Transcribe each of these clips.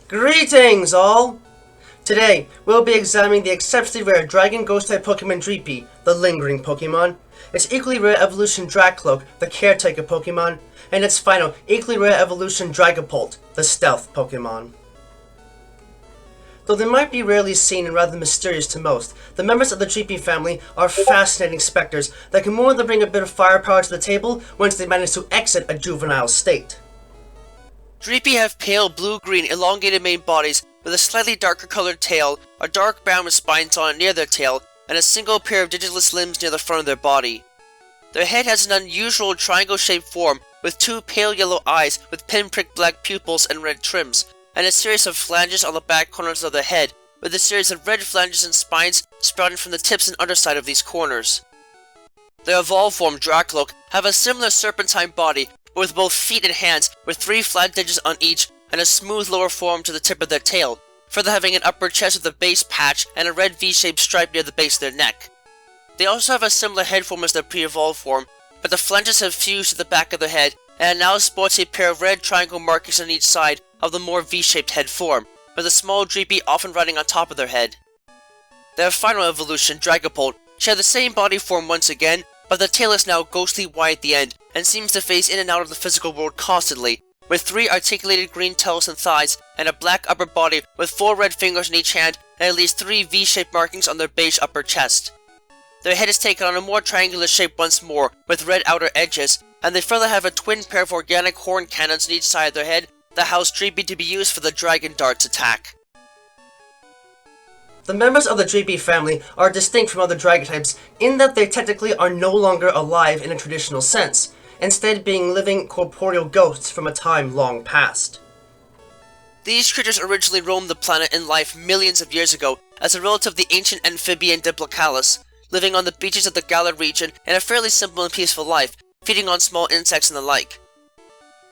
Greetings, all! Today, we'll be examining the exceptionally rare Dragon Ghost-type Pokemon Dreepy, the Lingering Pokémon, its equally rare evolution Drakloak, the Caretaker Pokémon, and its final, equally rare evolution Dragapult, the Stealth Pokémon. Though they might be rarely seen and rather mysterious to most, the members of the Dreepy family are fascinating specters that can more than bring a bit of firepower to the table once they manage to exit a juvenile state. Dreepy have pale blue-green elongated main bodies with a slightly darker colored tail, a dark brown with spines on it near their tail, and a single pair of digiless limbs near the front of their body. Their head has an unusual triangle-shaped form with two pale yellow eyes with pinprick black pupils and red trims, and a series of flanges on the back corners of the head, with a series of red flanges and spines sprouting from the tips and underside of these corners. The evolved form Drakloak have a similar serpentine body, but with both feet and hands, with 3 flat digits on each, and a smooth lower form to the tip of their tail, further having an upper chest with a base patch and a red V-shaped stripe near the base of their neck. They also have a similar head form as their pre-evolved form, but the flanges have fused to the back of the head, and it now sports a pair of red triangle markings on each side of the more V-shaped head form, with a small Dreepy often riding on top of their head. Their final evolution, Dragapult, share the same body form once again, but the tail is now ghostly white at the end, and seems to phase in and out of the physical world constantly, with 3 articulated green toes and thighs, and a black upper body with 4 red fingers in each hand, and at least 3 V-shaped markings on their beige upper chest. Their head is taken on a more triangular shape once more, with red outer edges, and they further have a twin pair of organic horn cannons on each side of their head that house Dreepy to be used for the Dragon Dart's attack. The members of the Dreepy family are distinct from other dragon types in that they technically are no longer alive in a traditional sense, instead being living corporeal ghosts from a time long past. These creatures originally roamed the planet in life millions of years ago as a relative of the ancient amphibian Diplocalus, living on the beaches of the Galar region in a fairly simple and peaceful life, feeding on small insects and the like.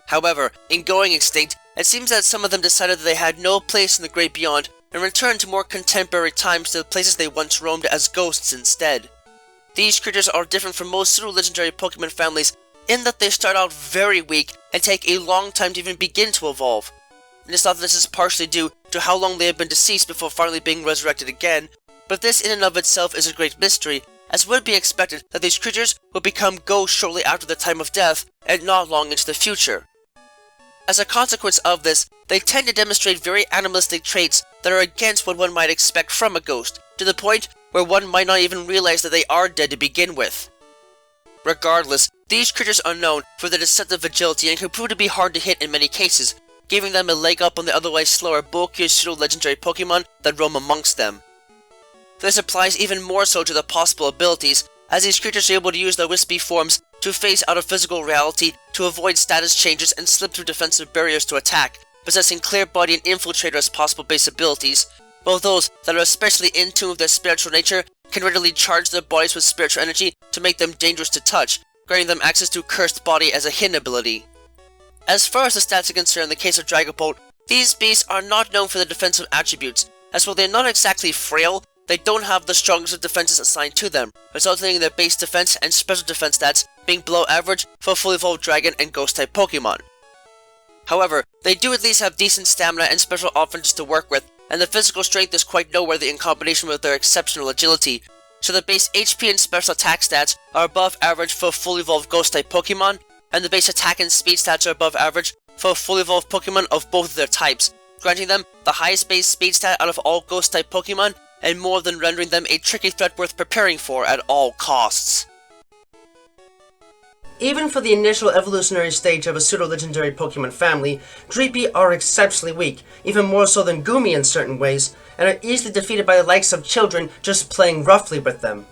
However, in going extinct, it seems that some of them decided that they had no place in the great beyond and returned to more contemporary times to the places they once roamed as ghosts instead. These creatures are different from most pseudo-legendary Pokemon families in that they start out very weak and take a long time to even begin to evolve. And it's thought that this is partially due to how long they have been deceased before finally being resurrected again, but this in and of itself is a great mystery, as would be expected that these creatures would become ghosts shortly after the time of death and not long into the future. As a consequence of this, they tend to demonstrate very animalistic traits that are against what one might expect from a ghost, to the point where one might not even realize that they are dead to begin with. Regardless, these creatures are known for their deceptive agility and can prove to be hard to hit in many cases, giving them a leg up on the otherwise slower, bulkier pseudo-legendary Pokemon that roam amongst them. This applies even more so to the possible abilities, as these creatures are able to use their wispy forms to phase out of physical reality to avoid status changes and slip through defensive barriers to attack, possessing Clear Body and Infiltrator as possible base abilities, while those that are especially in tune with their spiritual nature can readily charge their bodies with spiritual energy to make them dangerous to touch, granting them access to Cursed Body as a hidden ability. As far as the stats are concerned in the case of Dragapult, these beasts are not known for their defensive attributes, as while they are not exactly frail, they don't have the strongest of defenses assigned to them, resulting in their base defense and special defense stats being below average for fully evolved dragon and ghost-type Pokemon. However, they do at least have decent stamina and special offenses to work with, and the physical strength is quite noteworthy in combination with their exceptional agility, so the base HP and special attack stats are above average for fully evolved ghost-type Pokemon, and the base attack and speed stats are above average for fully evolved Pokemon of both of their types, granting them the highest base speed stat out of all ghost-type Pokemon, and more than rendering them a tricky threat worth preparing for at all costs. Even for the initial evolutionary stage of a pseudo-legendary Pokemon family, Dreepy are exceptionally weak, even more so than Goomy in certain ways, and are easily defeated by the likes of children just playing roughly with them.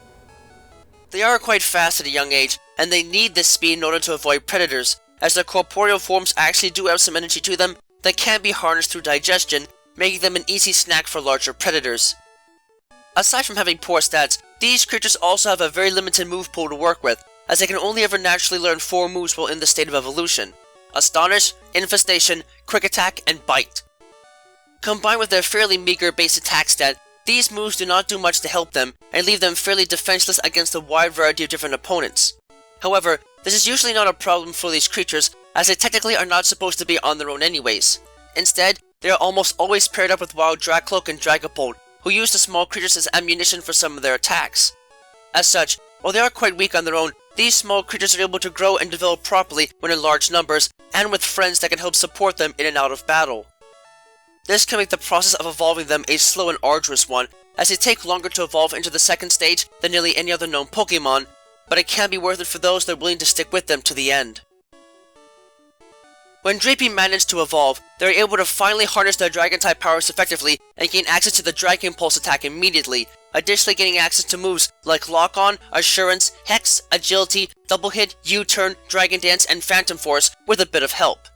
They are quite fast at a young age, and they need this speed in order to avoid predators, as their corporeal forms actually do have some energy to them that can be harnessed through digestion, making them an easy snack for larger predators. Aside from having poor stats, these creatures also have a very limited move pool to work with, as they can only ever naturally learn 4 moves while in the state of evolution: Astonish, Infestation, Quick Attack, and Bite. Combined with their fairly meager base attack stat, these moves do not do much to help them, and leave them fairly defenseless against a wide variety of different opponents. However, this is usually not a problem for these creatures, as they technically are not supposed to be on their own anyways. Instead, They are almost always paired up with wild Drakloak and Dragapult, who use the small creatures as ammunition for some of their attacks. As such, while they are quite weak on their own, these small creatures are able to grow and develop properly when in large numbers, and with friends that can help support them in and out of battle. This can make the process of evolving them a slow and arduous one, as they take longer to evolve into the second stage than nearly any other known Pokémon, but it can be worth it for those that are willing to stick with them to the end. When Dreepy managed to evolve, they were able to finally harness their Dragon-type powers effectively and gain access to the Dragon Pulse attack immediately, additionally gaining access to moves like Lock-On, Assurance, Hex, Agility, Double Hit, U-Turn, Dragon Dance, and Phantom Force with a bit of help.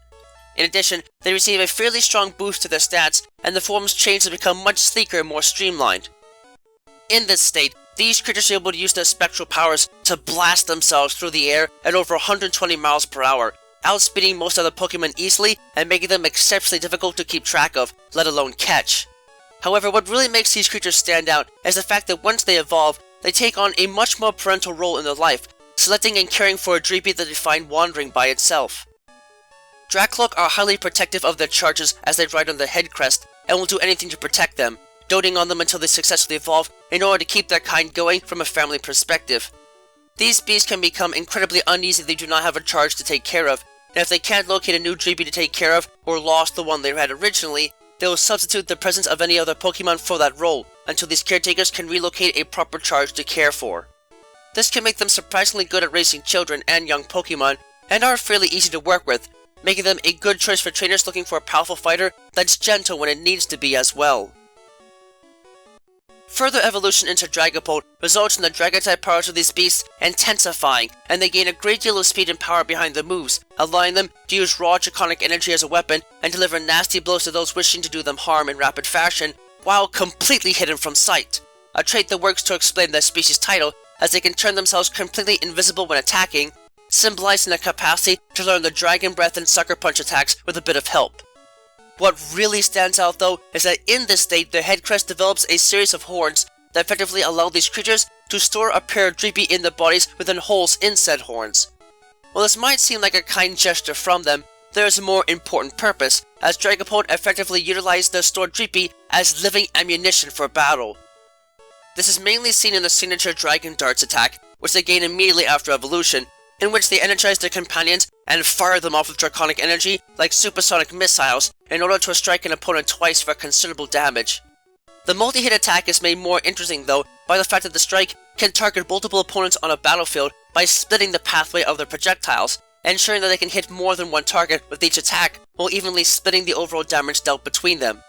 In addition, they receive a fairly strong boost to their stats, and the forms change to become much sleeker and more streamlined. In this state, these creatures are able to use their spectral powers to blast themselves through the air at over 120 miles per hour, outspeeding most other Pokemon easily and making them exceptionally difficult to keep track of, let alone catch. However, what really makes these creatures stand out is the fact that once they evolve, they take on a much more parental role in their life, selecting and caring for a Dreepy that they find wandering by itself. Drakloak are highly protective of their charges as they ride on their head crest, and will do anything to protect them, doting on them until they successfully evolve in order to keep their kind going from a family perspective. These beasts can become incredibly uneasy if they do not have a charge to take care of, and if they can't locate a new Dreepy to take care of, or lost the one they had originally, they will substitute the presence of any other Pokemon for that role, until these caretakers can relocate a proper charge to care for. This can make them surprisingly good at raising children and young Pokemon, and are fairly easy to work with, making them a good choice for trainers looking for a powerful fighter that's gentle when it needs to be as well. Further evolution into Dragapult results in the Dragon-type powers of these beasts intensifying, and they gain a great deal of speed and power behind their moves, allowing them to use raw draconic energy as a weapon and deliver nasty blows to those wishing to do them harm in rapid fashion, while completely hidden from sight. A trait that works to explain their species title, as they can turn themselves completely invisible when attacking, symbolizing their capacity to learn the Dragon Breath and Sucker Punch attacks with a bit of help. What really stands out though is that in this state their head crest develops a series of horns that effectively allow these creatures to store a pair of Dreepy in their bodies within holes in said horns. While this might seem like a kind gesture from them, there is a more important purpose, as Dragapult effectively utilizes their stored Dreepy as living ammunition for battle. This is mainly seen in the signature Dragon Darts attack, which they gain immediately after evolution, in which they energize their companions and fire them off with draconic energy like supersonic missiles in order to strike an opponent twice for considerable damage. The multi-hit attack is made more interesting though by the fact that the strike can target multiple opponents on a battlefield by splitting the pathway of their projectiles, ensuring that they can hit more than one target with each attack while evenly splitting the overall damage dealt between them.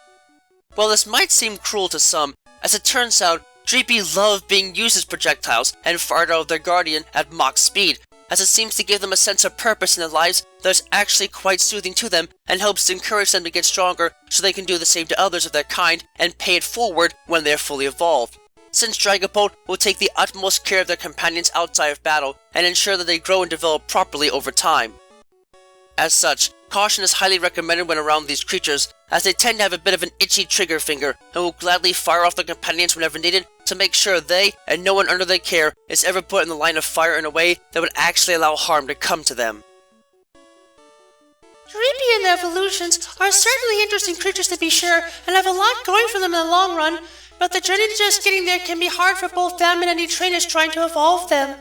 While this might seem cruel to some, as it turns out, Dreepy love being used as projectiles and fired out of their guardian at Mach speed, as it seems to give them a sense of purpose in their lives that is actually quite soothing to them and helps to encourage them to get stronger so they can do the same to others of their kind and pay it forward when they are fully evolved. Since Dragapult will take the utmost care of their companions outside of battle and ensure that they grow and develop properly over time. As such, caution is highly recommended when around these creatures, as they tend to have a bit of an itchy trigger finger and will gladly fire off their companions whenever needed to make sure they, and no one under their care, is ever put in the line of fire in a way that would actually allow harm to come to them. Dreepy and their evolutions are certainly interesting creatures to be sure, and have a lot going for them in the long run, but the journey to just getting there can be hard for both them and any trainers trying to evolve them.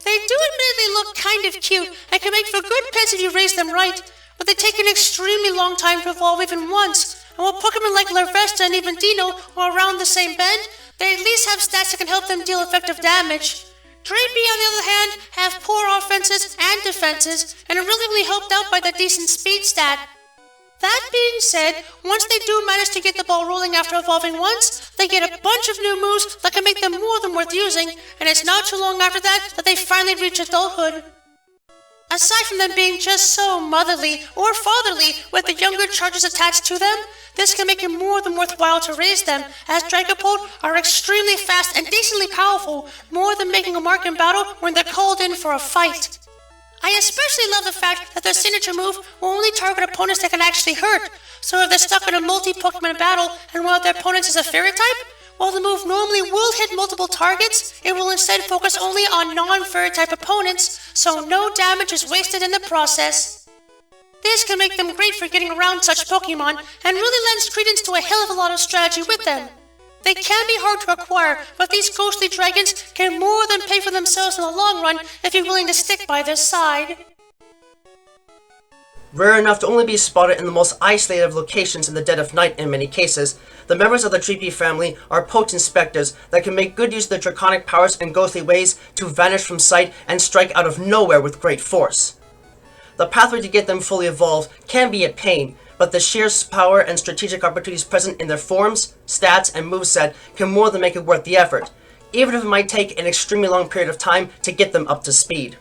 They do admittedly look kind of cute, and can make for good pets if you raise them right, but they take an extremely long time to evolve even once, and while Pokemon like Larvesta and even Dino are around the same bend, they at least have stats that can help them deal effective damage. Dreepy, on the other hand, have poor offenses and defenses, and are really helped out by that decent speed stat. That being said, once they do manage to get the ball rolling after evolving once, they get a bunch of new moves that can make them more than worth using, and it's not too long after that that they finally reach adulthood. Aside from them being just so motherly or fatherly with the younger charges attached to them, this can make it more than worthwhile to raise them, as Dragapult are extremely fast and decently powerful, more than making a mark in battle when they're called in for a fight. I especially love the fact that their signature move will only target opponents that can actually hurt, so if they're stuck in a multi-Pokemon battle and one of their opponents is a fairy type, while the move normally will hit multiple targets, it will instead focus only on non-fairy type opponents, so no damage is wasted in the process. This can make them great for getting around such Pokemon, and really lends credence to a hell of a lot of strategy with them. They can be hard to acquire, but these ghostly dragons can more than pay for themselves in the long run if you're willing to stick by their side. Rare enough to only be spotted in the most isolated of locations in the dead of night in many cases, the members of the Dreepy family are potent specters that can make good use of their draconic powers and ghostly ways to vanish from sight and strike out of nowhere with great force. The pathway to get them fully evolved can be a pain, but the sheer power and strategic opportunities present in their forms, stats, and moveset can more than make it worth the effort, even if it might take an extremely long period of time to get them up to speed.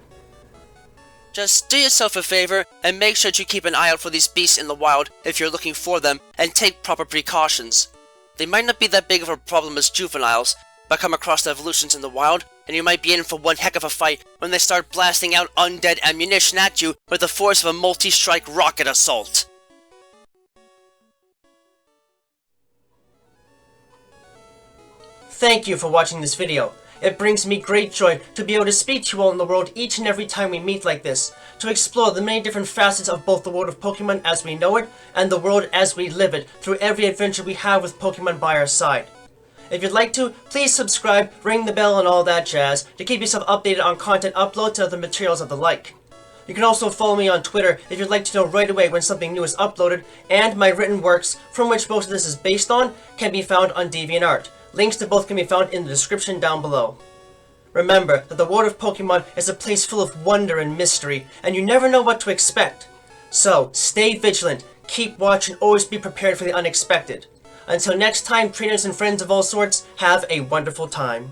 Just do yourself a favor and make sure to keep an eye out for these beasts in the wild if you're looking for them, and take proper precautions. They might not be that big of a problem as juveniles, but come across the evolutions in the wild, and you might be in for one heck of a fight when they start blasting out undead ammunition at you with the force of a multi-strike rocket assault. Thank you for watching this video. It brings me great joy to be able to speak to you all in the world each and every time we meet like this, to explore the many different facets of both the world of Pokemon as we know it, and the world as we live it, through every adventure we have with Pokemon by our side. If you'd like to, please subscribe, ring the bell and all that jazz, to keep yourself updated on content uploads and other materials of the like. You can also follow me on Twitter if you'd like to know right away when something new is uploaded, and my written works, from which most of this is based on, can be found on DeviantArt. Links to both can be found in the description down below. Remember that the world of Pokemon is a place full of wonder and mystery, and you never know what to expect. So, stay vigilant, keep watch, and always be prepared for the unexpected. Until next time, trainers and friends of all sorts, have a wonderful time.